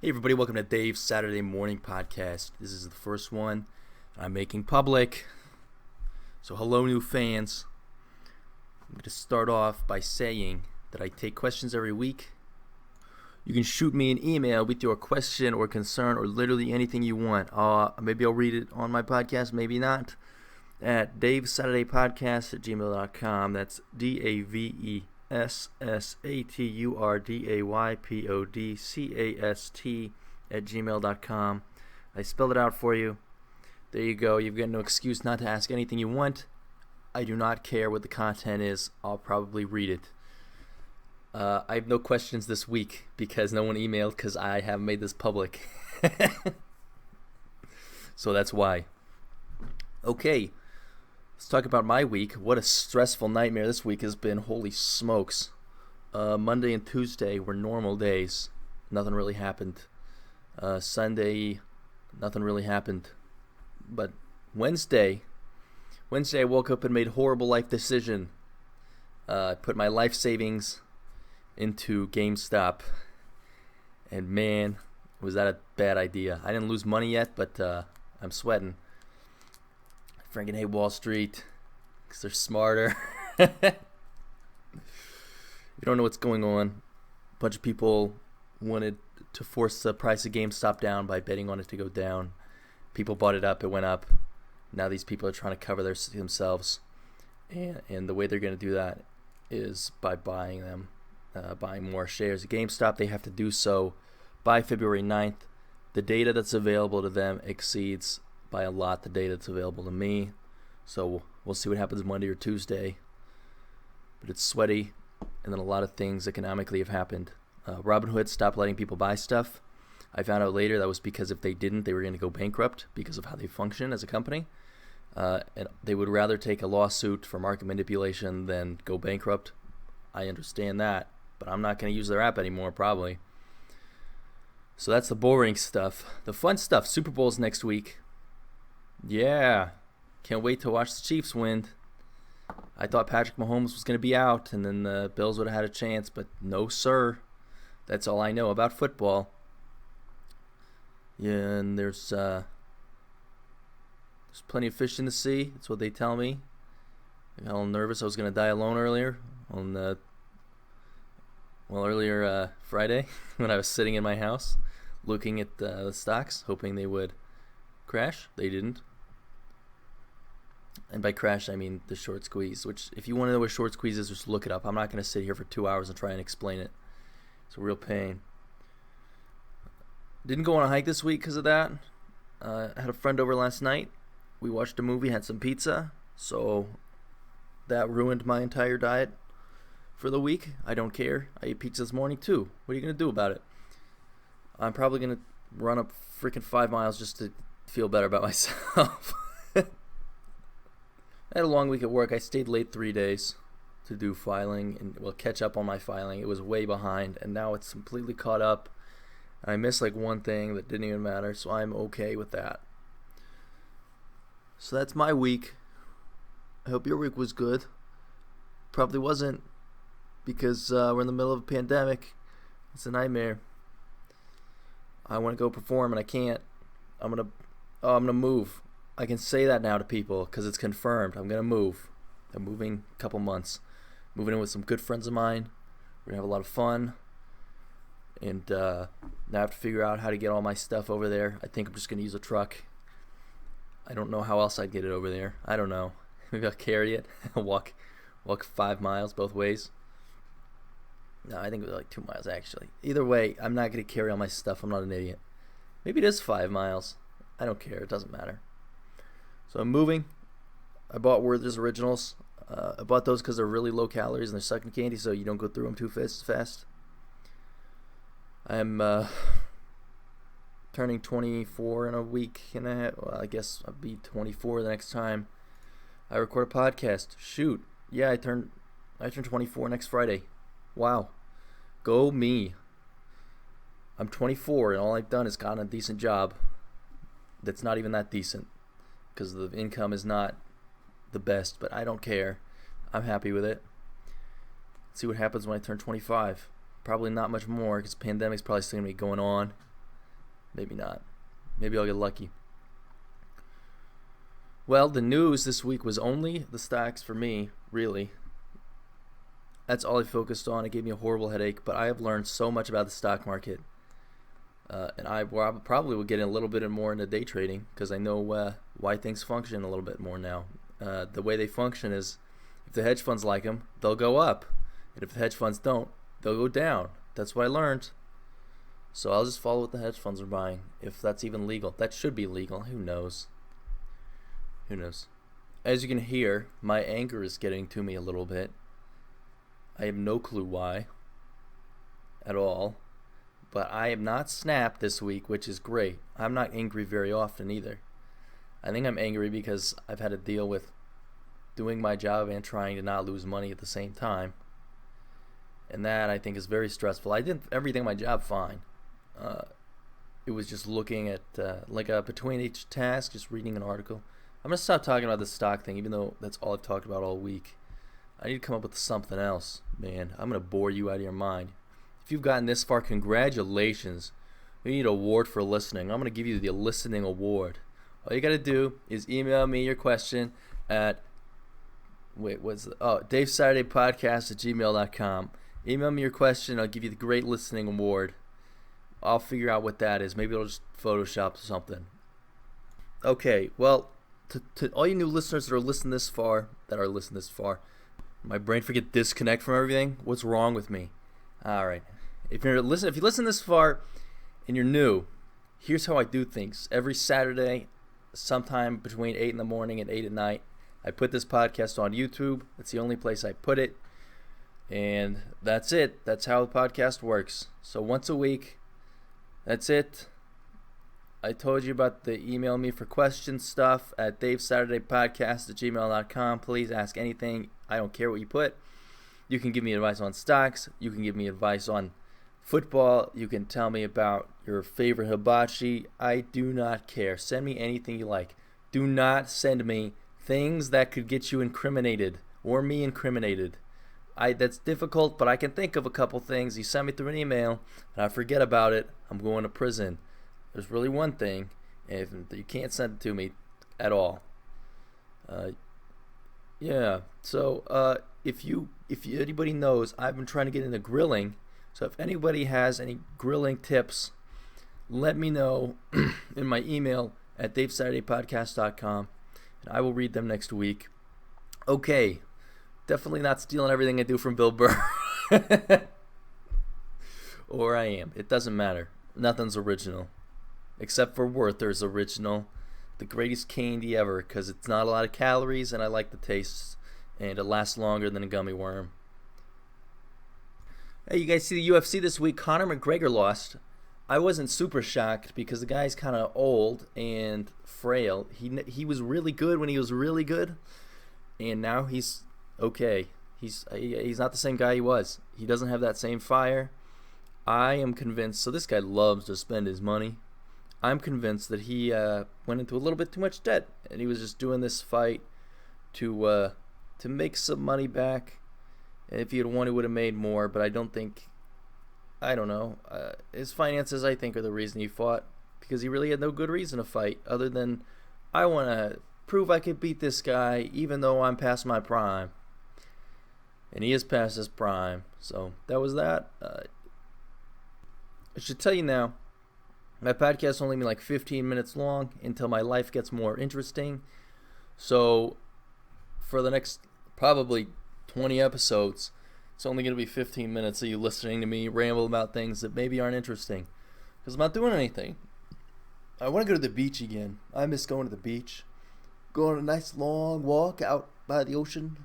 Hey everybody, welcome to Dave's Saturday Morning Podcast. This is the first one I'm making public. So hello new fans. I'm going to start off by saying that I take questions every week. You can shoot me an email with your question or concern or literally anything you want. Maybe I'll read it on my podcast, maybe not. At davesaturdaypodcast@gmail.com. That's DAVESSATURDAYPODCAST@gmail.com. I spelled it out for you. There you go. You've got no excuse not to ask anything you want. I do not care what the content is. I'll probably read it. I have no questions this week because no one emailed because I haven't made this public. So that's why. Okay. Let's talk about my week. What a stressful nightmare this week has been. Holy smokes. Monday and Tuesday were normal days. Nothing really happened. Sunday, nothing really happened. But Wednesday I woke up and made a horrible life decision. I put my life savings into GameStop. And man, was that a bad idea. I didn't lose money yet, but I'm sweating. Franken hate Wall Street because they're smarter. You don't know what's going on. A bunch of people wanted to force the price of GameStop down by betting on it to go down. People bought it up, it went up. Now these people are trying to cover themselves. And the way they're going to do that is by buying more shares of GameStop. They have to do so by February 9th. The data that's available to them exceeds by a lot the data that's available to me. So we'll see what happens Monday or Tuesday. But it's sweaty, and then a lot of things economically have happened. Robinhood stopped letting people buy stuff. I found out later that was because if they didn't, they were going to go bankrupt because of how they function as a company. And they would rather take a lawsuit for market manipulation than go bankrupt. I understand that, but I'm not going to use their app anymore probably. So that's the boring stuff. The fun stuff, Super Bowl's next week. Yeah, can't wait to watch the Chiefs win. I thought Patrick Mahomes was going to be out and then the Bills would have had a chance, but no sir. That's all I know about football. Yeah, and there's plenty of fish in the sea. That's what they tell me. I got a little nervous. I was going to die alone earlier Friday when I was sitting in my house looking at the stocks, hoping they would crash. They didn't. And by crash, I mean the short squeeze, which if you want to know what short squeeze is, just look it up. I'm not going to sit here for 2 hours and try and explain it. It's a real pain. Didn't go on a hike this week because of that. I had a friend over last night. We watched a movie, had some pizza. So that ruined my entire diet for the week. I don't care. I ate pizza this morning too. What are you going to do about it? I'm probably going to run up freaking 5 miles just to feel better about myself. I had a long week at work. I stayed late 3 days to do filing and catch up on my filing. It was way behind and now it's completely caught up. I missed like one thing that didn't even matter, so I'm okay with that. So that's my week. I hope your week was good. Probably wasn't because we're in the middle of a pandemic. It's a nightmare. I want to go perform and I can't. I'm gonna move. I can say that now to people because it's confirmed. I'm gonna move. I'm moving a couple months. Moving in with some good friends of mine. We're gonna have a lot of fun. And now I have to figure out how to get all my stuff over there. I think I'm just gonna use a truck. I don't know how else I'd get it over there. I don't know. Maybe I'll carry it. walk 5 miles both ways. No, I think it was like 2 miles actually. Either way, I'm not gonna carry all my stuff. I'm not an idiot. Maybe it is 5 miles. I don't care. It doesn't matter. So I'm moving. I bought Werther's Originals. I bought those because they're really low calories and they're sucking candy, so you don't go through them too fast. I'm turning 24 in a week and a half. Well, I guess I'll be 24 the next time I record a podcast. Shoot. Yeah, I turn 24 next Friday. Wow. Go me. I'm 24 and all I've done is gotten a decent job that's not even that decent because the income is not the best, but I don't care. I'm happy with it. Let's see what happens when I turn 25. Probably not much more because the pandemic's probably still going to be going on. Maybe not. Maybe I'll get lucky. Well, the news this week was only the stocks for me, really. That's all I focused on. It gave me a horrible headache, but I have learned so much about the stock market. And I probably will get in a little bit more into day trading because I know why things function a little bit more now. The way they function is if the hedge funds like them, they'll go up. And if the hedge funds don't, they'll go down. That's what I learned. So I'll just follow what the hedge funds are buying. If that's even legal. That should be legal. Who knows? Who knows? As you can hear, my anger is getting to me a little bit. I have no clue why at all. But I have not snapped this week, which is great. I'm not angry very often either. I think I'm angry because I've had to deal with doing my job and trying to not lose money at the same time. And that, I think, is very stressful. I did everything in my job fine. It was just looking at, between each task, just reading an article. I'm going to stop talking about the stock thing, even though that's all I've talked about all week. I need to come up with something else, man. I'm going to bore you out of your mind. If you've gotten this far, congratulations. We need an award for listening. I'm going to give you the listening award. All you got to do is email me your question at DaveSaturdayPodcast@gmail.com. Email me your question. I'll give you the great listening award. I'll figure out what that is. Maybe I'll just Photoshop something. Okay, well, to all you new listeners that are listening this far, my brain forget disconnect from everything. What's wrong with me? All right. If you listen this far and you're new, here's how I do things. Every Saturday, sometime between 8 in the morning and 8 at night, I put this podcast on YouTube. That's the only place I put it. And that's it. That's how the podcast works. So once a week, that's it. I told you about the email me for questions stuff at DaveSaturdayPodcast@gmail.com. Please ask anything. I don't care what you put. You can give me advice on stocks. You can give me advice on football. You can tell me about your favorite hibachi. I do not care. Send me anything you like. Do not send me things that could get you incriminated or me incriminated. That's difficult, but I can think of a couple things. You send me through an email, and I forget about it. I'm going to prison. There's really one thing, if you can't send it to me at all. Yeah. So if anybody knows, I've been trying to get into grilling. So if anybody has any grilling tips, let me know in my email at DaveSaturdayPodcast.com, and I will read them next week. Okay. Definitely not stealing everything I do from Bill Burr. Or I am. It doesn't matter. Nothing's original. Except for Werther's original. The greatest candy ever, because it's not a lot of calories and I like the taste. And it lasts longer than a gummy worm. Hey, you guys see the UFC this week? Conor McGregor lost. I wasn't super shocked because the guy's kind of old and frail. He was really good when he was really good. And now he's okay. He's not the same guy he was. He doesn't have that same fire. I am convinced. So this guy loves to spend his money. I'm convinced that he went into a little bit too much debt, and he was just doing this fight to make some money back. And if he had won, he would have made more. But I don't know. His finances, I think, are the reason he fought, because he really had no good reason to fight other than I want to prove I could beat this guy even though I'm past my prime. And he is past his prime. So that was that. I should tell you now, my podcast will only be like 15 minutes long until my life gets more interesting. So for the next probably 20 episodes, it's only going to be 15 minutes of you listening to me ramble about things that maybe aren't interesting. Because I'm not doing anything. I want to go to the beach again. I miss going to the beach. Go on a nice long walk out by the ocean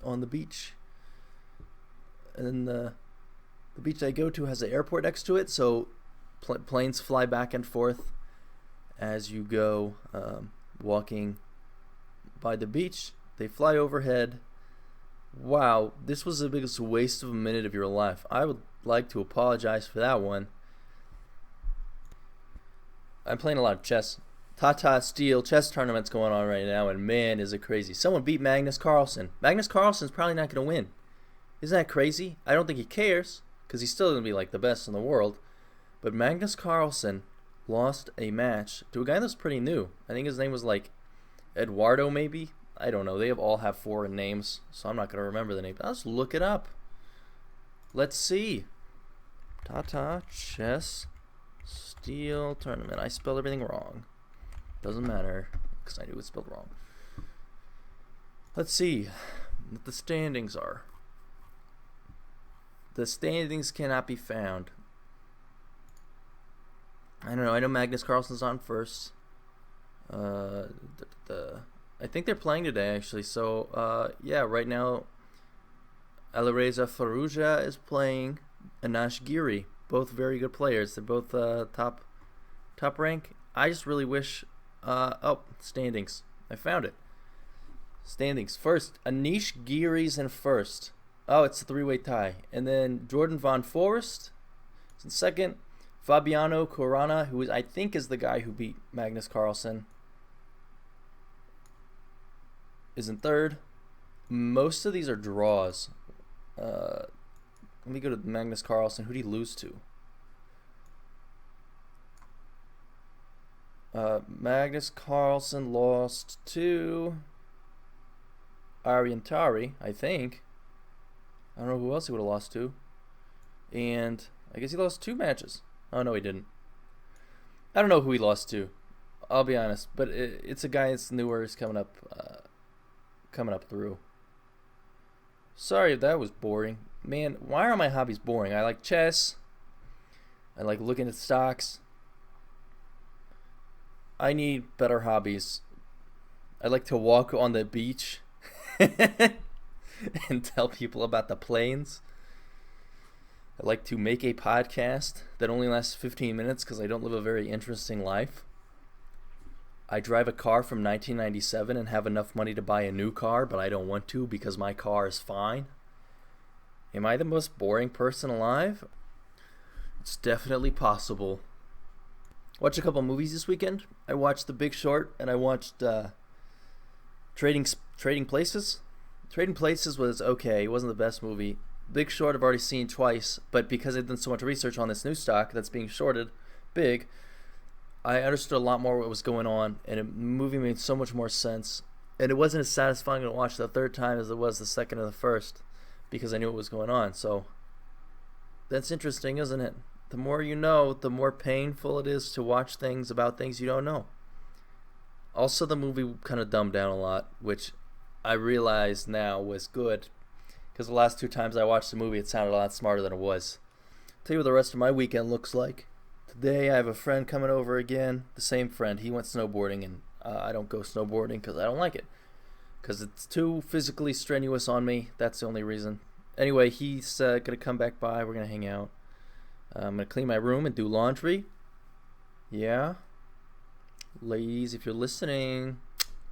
on the beach. And the beach I go to has an airport next to it, so planes fly back and forth as you go walking by the beach. They fly overhead. Wow, this was the biggest waste of a minute of your life. I would like to apologize for that one. I'm playing a lot of chess. Tata Steel chess tournaments going on right now, and man, is it crazy. Someone beat Magnus Carlsen. Magnus Carlsen's probably not going to win. Isn't that crazy? I don't think he cares, because he's still going to be like the best in the world. But Magnus Carlsen lost a match to a guy that's pretty new. I think his name was like Eduardo, maybe. I don't know. They all have foreign names, so I'm not going to remember the name. Let's look it up. Let's see. Tata Chess Steel Tournament. I spelled everything wrong. Doesn't matter, because I knew it spelled wrong. Let's see what the standings are. The standings cannot be found. I don't know. I know Magnus Carlsen's on first. I think they're playing today, actually. So, yeah, right now, Alireza Faruja is playing Anash Giri. Both very good players. They're both top rank. I just really wish... standings. I found it. Standings. First, Anish Giri's in first. Oh, it's a three-way tie. And then Jordan Von Forest is in second. Fabiano Corona, who I think is the guy who beat Magnus Carlsen, is in third. Most of these are draws. Let me go to Magnus Carlsen. Who did he lose to? Magnus Carlsen lost to Ariantari, I think. I don't know who else he would have lost to. And I guess he lost 2 matches. Oh, no, he didn't. I don't know who he lost to. I'll be honest. But it's a guy that's newer. He's coming up through. Sorry if that was boring. Man, why are my hobbies boring? I like chess. I like looking at stocks. I need better hobbies. I like to walk on the beach and tell people about the planes. I like to make a podcast that only lasts 15 minutes because I don't live a very interesting life. I drive a car from 1997 and have enough money to buy a new car, but I don't want to because my car is fine. Am I the most boring person alive? It's definitely possible. Watched a couple movies this weekend. I watched The Big Short and I watched Trading Places. Trading Places was okay. It wasn't the best movie. Big Short I've already seen twice, but because I've done so much research on this new stock that's being shorted big, I understood a lot more what was going on, and the movie made so much more sense. And it wasn't as satisfying to watch the third time as it was the second or the first, because I knew what was going on. So that's interesting, isn't it? The more you know, the more painful it is to watch things about things you don't know. Also, the movie kind of dumbed down a lot, which I realize now was good, because the last 2 times I watched the movie, it sounded a lot smarter than it was. I'll tell you what the rest of my weekend looks like. Today I have a friend coming over again, the same friend. He went snowboarding, and I don't go snowboarding because I don't like it, because it's too physically strenuous on me. That's the only reason. Anyway, he's going to come back by. We're going to hang out. I'm going to clean my room and do laundry. Yeah. Ladies, if you're listening,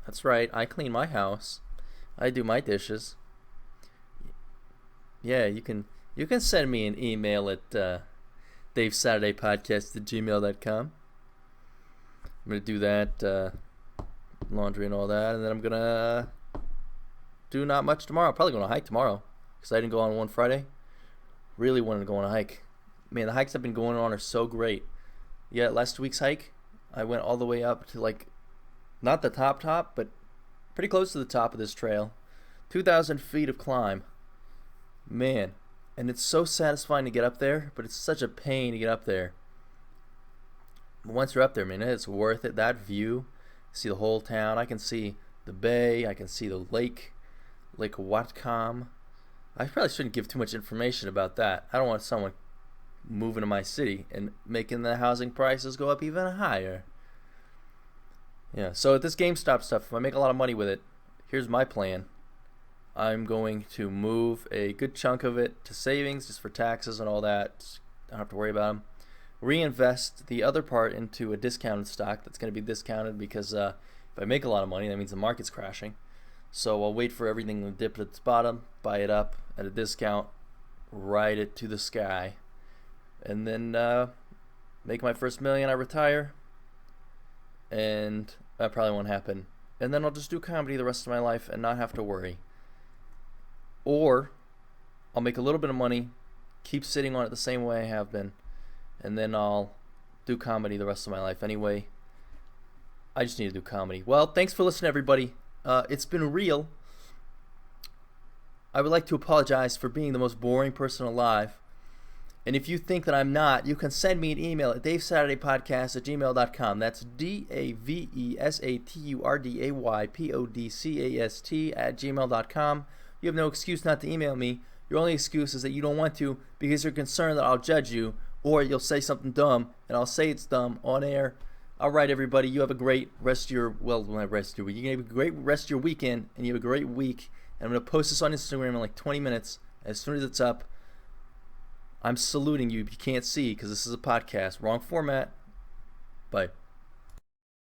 that's right. I clean my house. I do my dishes. Yeah, you can send me an email at davesaturdaypodcast@gmail.com. I'm going to do that, laundry and all that, and then I'm going to do not much tomorrow. I'm probably going to hike tomorrow because I didn't go on one Friday. Really wanted to go on a hike. Man, the hikes I've been going on are so great. Yeah, last week's hike, I went all the way up to, like, not the top, but pretty close to the top of this trail. 2,000 feet of climb. Man, and it's so satisfying to get up there, but it's such a pain to get up there. But once you're up there, man, it's worth it. That view, see the whole town. I can see the bay. I can see the Lake Whatcom. I probably shouldn't give too much information about that. I don't want someone moving to my city and making the housing prices go up even higher. Yeah, so at this GameStop stuff, if I make a lot of money with it, here's my plan. I'm going to move a good chunk of it to savings just for taxes and all that. Don't have to worry about them. Reinvest the other part into a discounted stock that's going to be discounted because if I make a lot of money, that means the market's crashing. So I'll wait for everything to dip at its bottom, buy it up at a discount, ride it to the sky, and then make my first million. I retire, and that probably won't happen. And then I'll just do comedy the rest of my life and not have to worry. Or I'll make a little bit of money, keep sitting on it the same way I have been, and then I'll do comedy the rest of my life anyway. I just need to do comedy. Well, thanks for listening, everybody. It's been real. I would like to apologize for being the most boring person alive. And if you think that I'm not, you can send me an email at davesaturdaypodcast@gmail.com. That's DAVESATURDAYPODCAST@gmail.com. You have no excuse not to email me. Your only excuse is that you don't want to because you're concerned that I'll judge you, or you'll say something dumb and I'll say it's dumb on air. All right, everybody, you have a great rest of your, well, not rest of your week. You have a great rest of your weekend, and you have a great week. And I'm going to post this on Instagram in like 20 minutes. As soon as it's up, I'm saluting you. You can't see because this is a podcast. Wrong format. Bye.